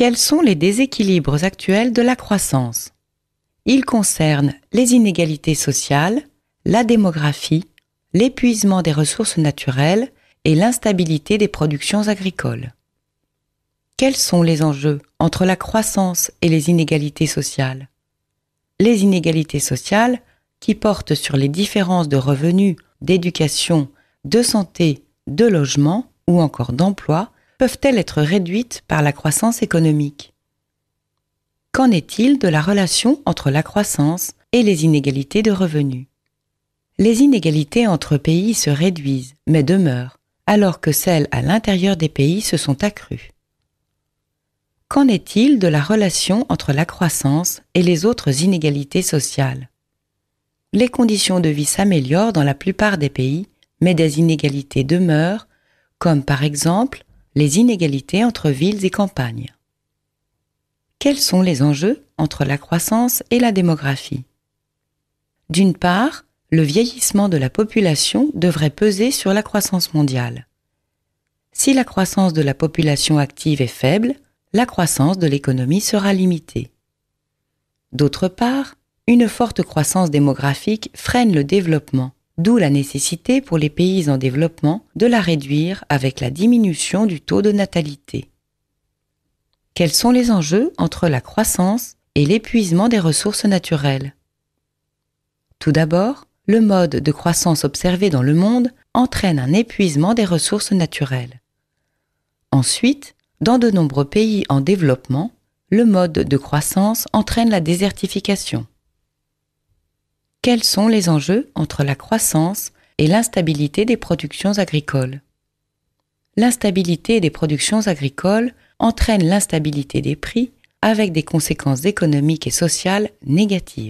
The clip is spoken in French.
Quels sont les déséquilibres actuels de la croissance? Ils concernent les inégalités sociales, la démographie, l'épuisement des ressources naturelles et l'instabilité des productions agricoles. Quels sont les enjeux entre la croissance et les inégalités sociales? Les inégalités sociales, qui portent sur les différences de revenus, d'éducation, de santé, de logement ou encore d'emploi, peuvent-elles être réduites par la croissance économique? Qu'en est-il de la relation entre la croissance et les inégalités de revenus? Les inégalités entre pays se réduisent, mais demeurent, alors que celles à l'intérieur des pays se sont accrues. Qu'en est-il de la relation entre la croissance et les autres inégalités sociales? Les conditions de vie s'améliorent dans la plupart des pays, mais des inégalités demeurent, comme par exemple les inégalités entre villes et campagnes. Quels sont les enjeux entre la croissance et la démographie? D'une part, le vieillissement de la population devrait peser sur la croissance mondiale. Si la croissance de la population active est faible, la croissance de l'économie sera limitée. D'autre part, une forte croissance démographique freine le développement, d'où la nécessité pour les pays en développement de la réduire avec la diminution du taux de natalité. Quels sont les enjeux entre la croissance et l'épuisement des ressources naturelles? Tout d'abord, le mode de croissance observé dans le monde entraîne un épuisement des ressources naturelles. Ensuite, dans de nombreux pays en développement, le mode de croissance entraîne la désertification. Quels sont les enjeux entre la croissance et l'instabilité des productions agricoles? L'instabilité des productions agricoles entraîne l'instabilité des prix avec des conséquences économiques et sociales négatives.